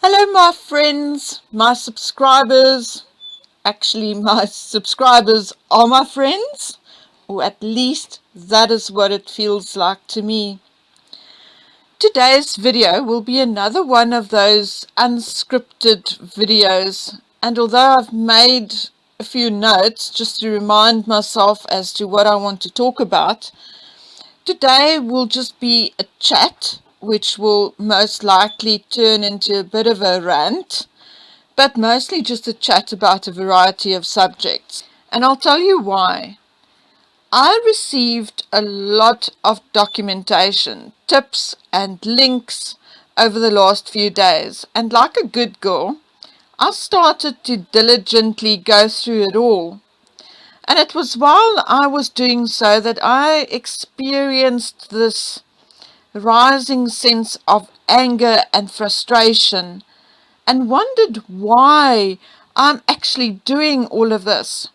Hello, my friends, my subscribers. Actually, my subscribers are my friends, or at least that is what it feels like to me. Today's video will be another one of those unscripted videos, and although I've made a few notes just to remind myself as to what I want to talk about, today will just be a chat, which will most likely turn into a bit of a rant, but mostly just a chat about a variety of subjects. And I'll tell you why. I received a lot of documentation, tips, and links over the last few days, and like a good girl, I started to diligently go through it all. And it was while I was doing so that I experienced this rising sense of anger and frustration and wondered why I'm actually doing all of this.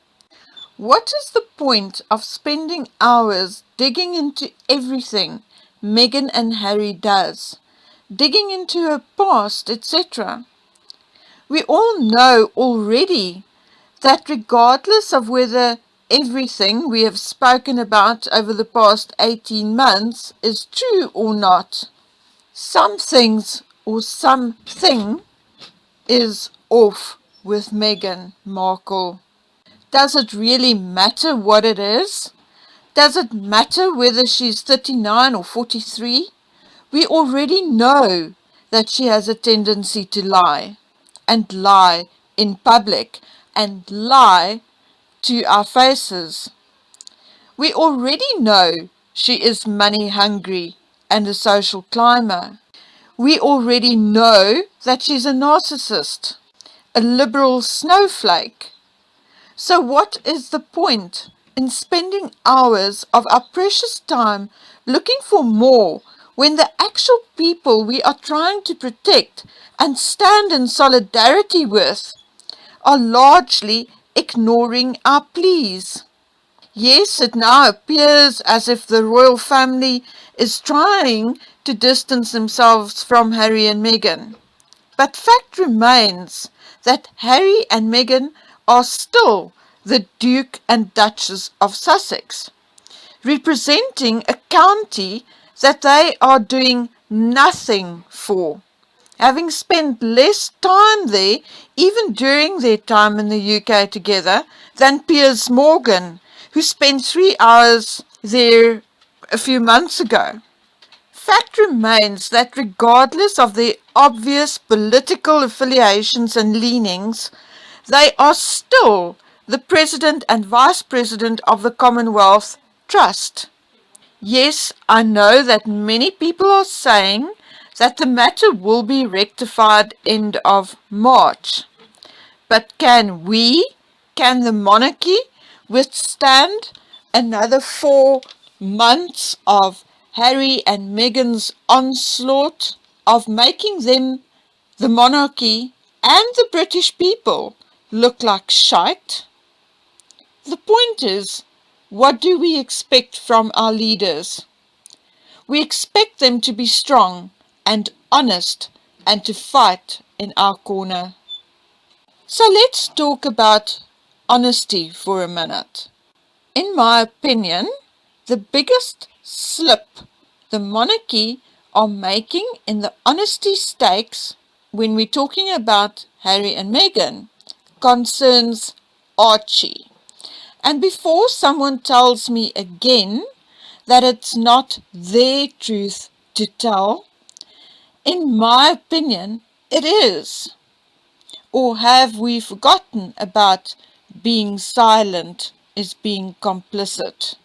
What is the point of spending hours digging into everything Meghan and Harry does, digging into her past, etc.? We all know already that regardless of whether everything we have spoken about over the past 18 months is true or not, some things or something is off with Meghan Markle. Does it really matter what it is? Does it matter whether she's 39 or 43? We already know that she has a tendency to lie, and lie in public, and lie to our faces. We already know she is money hungry and a social climber. We already know that she's a narcissist, a liberal snowflake. So what is the point in spending hours of our precious time looking for more when the actual people we are trying to protect and stand in solidarity with are largely ignoring our pleas? Yes, it now appears as if the royal family is trying to distance themselves from Harry and Meghan. But fact remains that Harry and Meghan are still the Duke and Duchess of Sussex, representing a county that they are doing nothing for, having spent less time there, even during their time in the UK together, than Piers Morgan, who spent 3 hours there a few months ago. Fact remains that regardless of their obvious political affiliations and leanings, they are still the President and Vice President of the Commonwealth Trust. Yes, I know that many people are saying that the matter will be rectified end of March. But can the monarchy, withstand another 4 months of Harry and Meghan's onslaught of making them, the monarchy and the British people, look like shite? The point is, what do we expect from our leaders? We expect them to be strong and honest and to fight in our corner. So let's talk about honesty for a minute. In my opinion, the biggest slip the monarchy are making in the honesty stakes when we're talking about Harry and Meghan concerns Archie. And before someone tells me again that it's not their truth to tell, in my opinion, it is. Or have we forgotten about being silent is being complicit?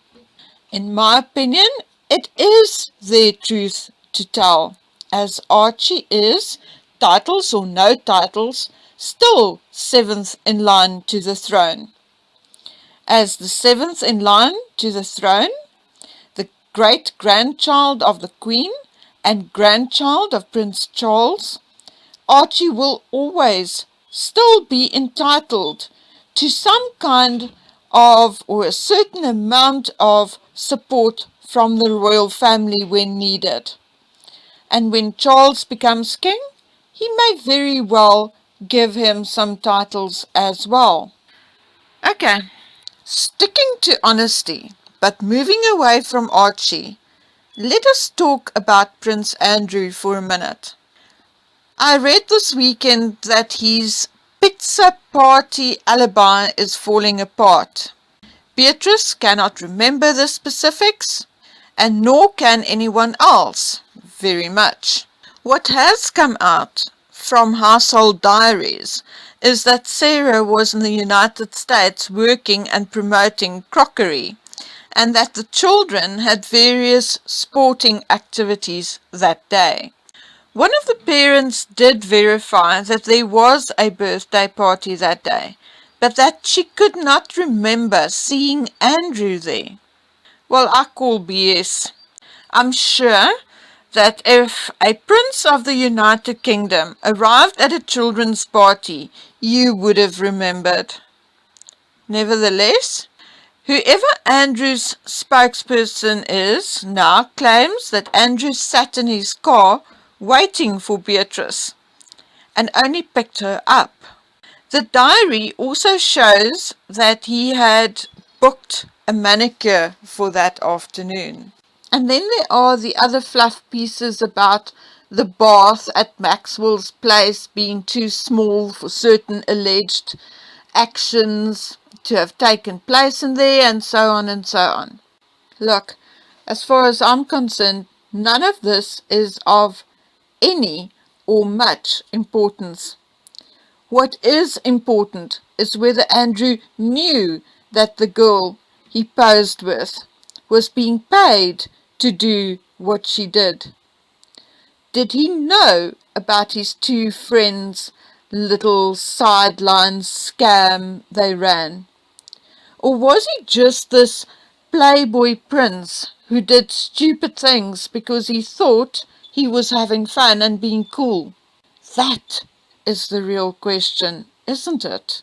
In my opinion, it is their truth to tell, as Archie is, titles or no titles, still seventh in line to the throne. As the seventh in line to the throne, the great-grandchild of the Queen and grandchild of Prince Charles, Archie will always still be entitled to some kind of or a certain amount of support from the royal family when needed. And when Charles becomes king, he may very well give him some titles as well. Okay, sticking to honesty, but moving away from Archie, let us talk about Prince Andrew for a minute. I read this weekend that his pizza party alibi is falling apart. Beatrice cannot remember the specifics, and nor can anyone else very much. What has come out from household diaries is that Sarah was in the United States working and promoting crockery, and that the children had various sporting activities that day. One of the parents did verify that there was a birthday party that day, but that she could not remember seeing Andrew there. Well, I call BS. I'm sure that if a prince of the United Kingdom arrived at a children's party, you would have remembered. Nevertheless, whoever Andrew's spokesperson is now claims that Andrew sat in his car waiting for Beatrice and only picked her up. The diary also shows that he had booked a manicure for that afternoon. And then there are the other fluff pieces about the bath at Maxwell's place being too small for certain alleged actions to have taken place in there, and so on and so on. Look, as far as I'm concerned, none of this is of any or much importance. What is important is whether Andrew knew that the girl he posed with was being paid to do what she did. Did he know about his two friends' little sideline scam they ran? Or was he just this playboy prince who did stupid things because he thought he was having fun and being cool? That is the real question, isn't it?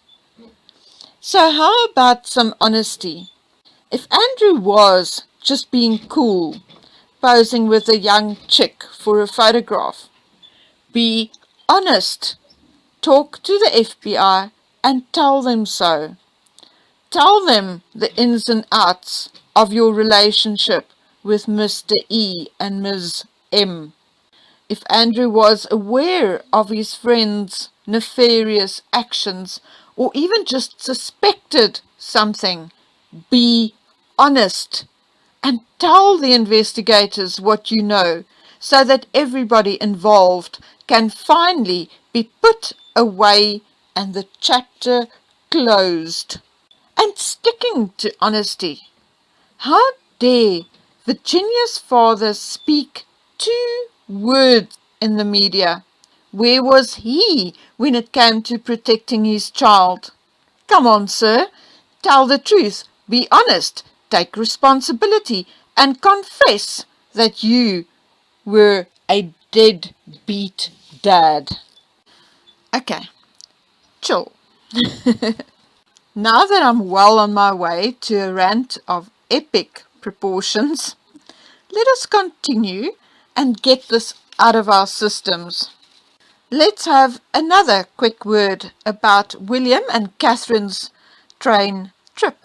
So how about some honesty? If Andrew was just being cool, posing with a young chick for a photograph, be honest. Talk to the FBI and tell them so. Tell them the ins and outs of your relationship with Mr. E and Ms. M. If Andrew was aware of his friend's nefarious actions, or even just suspected something, be honest and tell the investigators what you know, so that everybody involved can finally be put away and the chapter closed. And sticking to honesty, how dare Virginia's father speak two words in the media? Where was he when it came to protecting his child? Come on, sir, tell the truth, be honest, take responsibility, and confess that you were a deadbeat dad. Okay, chill. Now that I'm well on my way to a rant of epic proportions, let us continue and get this out of our systems. Let's have another quick word about William and Catherine's train trip.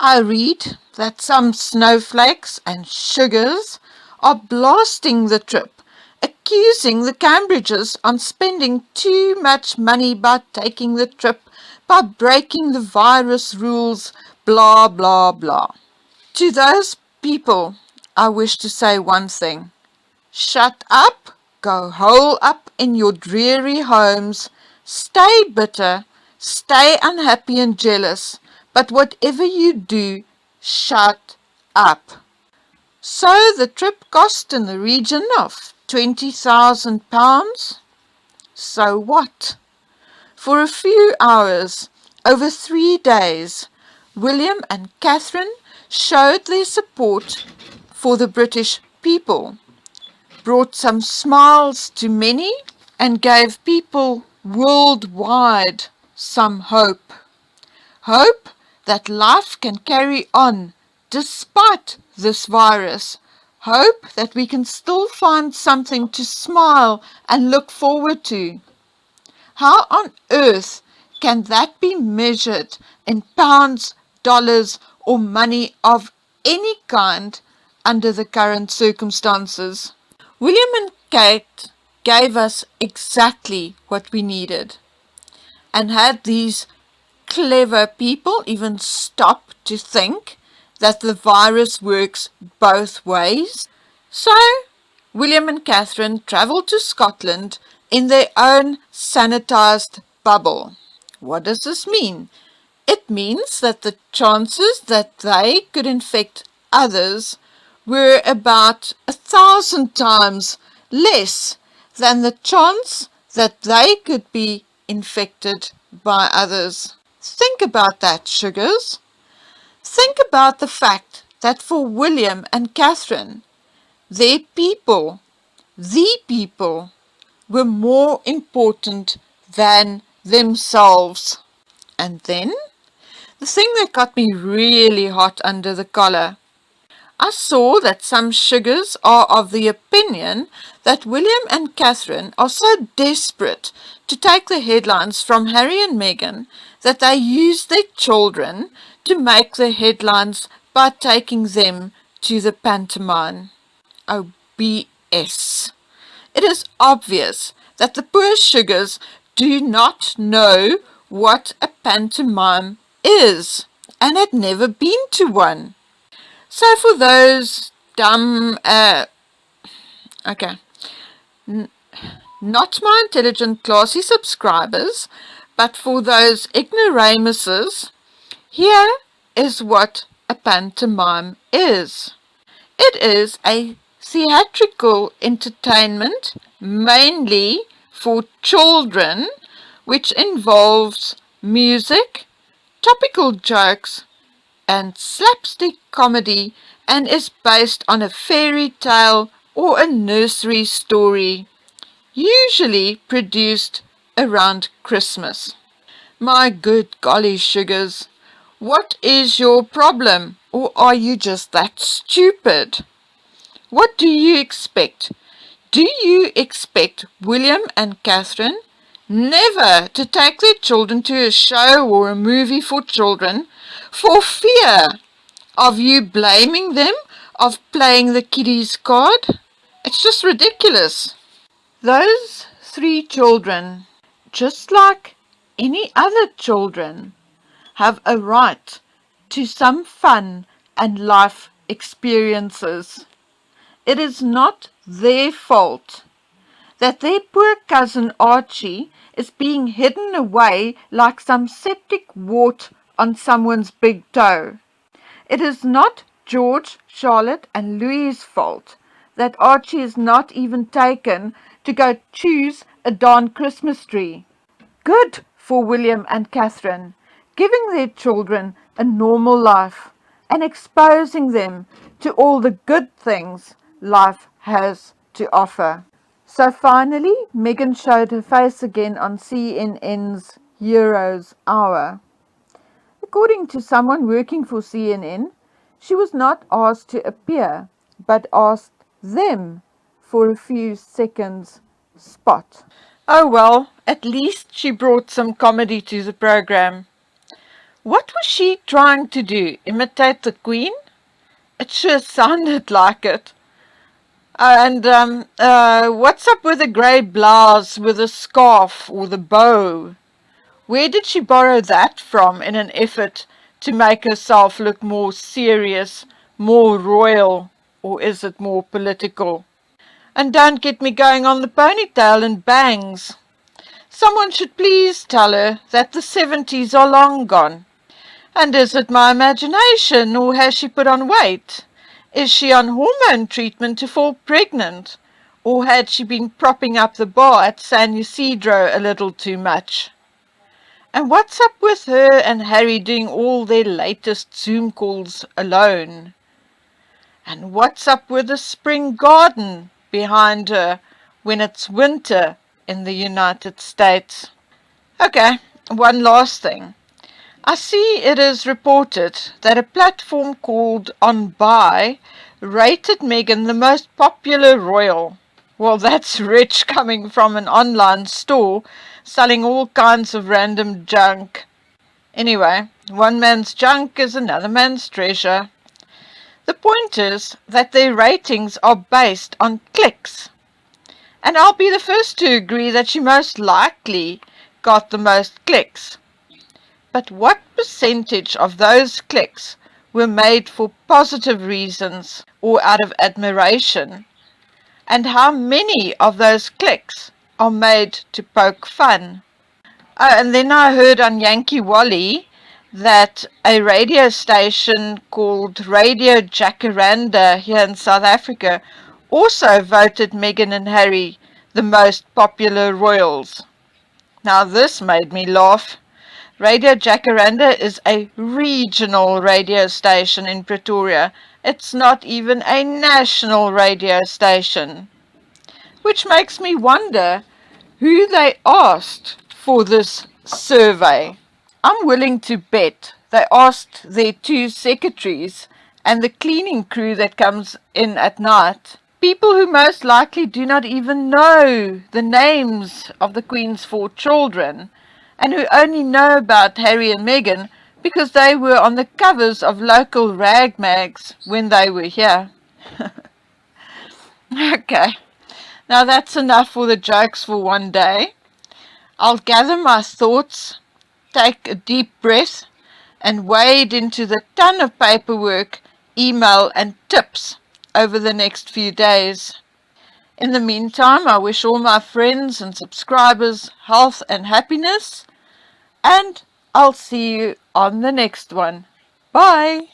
I read that some snowflakes and sugars are blasting the trip, accusing the Cambridges on spending too much money by taking the trip, by breaking the virus rules, blah, blah, blah. To those people, I wish to say one thing. Shut up, go hole up in your dreary homes, stay bitter, stay unhappy and jealous, but whatever you do, shut up. So the trip cost in the region of £20,000. So what? For a few hours, over 3 days, William and Catherine showed their support for the British people, brought some smiles to many, and gave people worldwide some hope. Hope that life can carry on despite this virus, Hope that we can still find something to smile and look forward to. How on earth can that be measured in pounds, dollars, or money of any kind under the current circumstances? William and Kate gave us exactly what we needed. And had these clever people even stop to think that the virus works both ways? So, William and Catherine travelled to Scotland in their own sanitized bubble. What does this mean? It means that the chances that they could infect others were about 1,000 times less than the chance that they could be infected by others. Think about that, sugars. Think about the fact that for William and Catherine, their people, the people, were more important than themselves. And then, the thing that got me really hot under the collar, I saw that some sugars are of the opinion that William and Catherine are so desperate to take the headlines from Harry and Meghan that they use their children to make the headlines by taking them to the pantomime. Oh, BS. It is obvious that the poor sugars do not know what a pantomime is and had never been to one. So for those dumb, not my intelligent classy subscribers, but for those ignoramuses, here is what a pantomime is. It is a theatrical entertainment mainly for children, which involves music, topical jokes, and slapstick comedy, and is based on a fairy tale or a nursery story, usually produced around Christmas. My good golly sugars, what is your problem? Or are you just that stupid? What do you expect? Do you expect William and Catherine never to take their children to a show or a movie for children for fear of you blaming them of playing the kiddies card? It's just ridiculous. Those 3 children, just like any other children, have a right to some fun and life experiences. It is not their fault that their poor cousin Archie is being hidden away like some septic wart on someone's big toe. It is not George, Charlotte and Louis's fault that Archie is not even taken to go choose a darn Christmas tree. Good for William and Catherine, giving their children a normal life and exposing them to all the good things life has to offer. So finally, Meghan showed her face again on CNN's Heroes Hour. According to someone working for CNN, she was not asked to appear, but asked them for a few seconds spot. Oh well, at least she brought some comedy to the program. What was she trying to do? Imitate the Queen? It sure sounded like it. And what's up with the grey blouse with the scarf or the bow? Where did she borrow that from in an effort to make herself look more serious, more royal, or is it more political? And don't get me going on the ponytail and bangs. Someone should please tell her that the 70s are long gone. And is it my imagination, or has she put on weight? Is she on hormone treatment to fall pregnant? Or had she been propping up the bar at San Isidro a little too much? And what's up with her and Harry doing all their latest Zoom calls alone? And what's up with the spring garden behind her when it's winter in the United States? Okay, one last thing. I see it is reported that a platform called On Buy rated Meghan the most popular royal. Well, that's rich coming from an online store selling all kinds of random junk. Anyway, one man's junk is another man's treasure. The point is that their ratings are based on clicks. And I'll be the first to agree that she most likely got the most clicks. But what percentage of those clicks were made for positive reasons or out of admiration? And how many of those clicks are made to poke fun? Oh, and then I heard on Yankee Wally that a radio station called Radio Jacaranda here in South Africa also voted Meghan and Harry the most popular royals. Now this made me laugh. Radio Jacaranda is a regional radio station in Pretoria. It's not even a national radio station. Which makes me wonder who they asked for this survey. I'm willing to bet they asked their two secretaries and the cleaning crew that comes in at night. People who most likely do not even know the names of the Queen's 4 children and who only know about Harry and Meghan because they were on the covers of local rag mags when they were here. Okay, now that's enough for the jokes for one day. I'll gather my thoughts, take a deep breath, and wade into the ton of paperwork, email, and tips over the next few days. In the meantime, I wish all my friends and subscribers health and happiness, and I'll see you on the next one. Bye!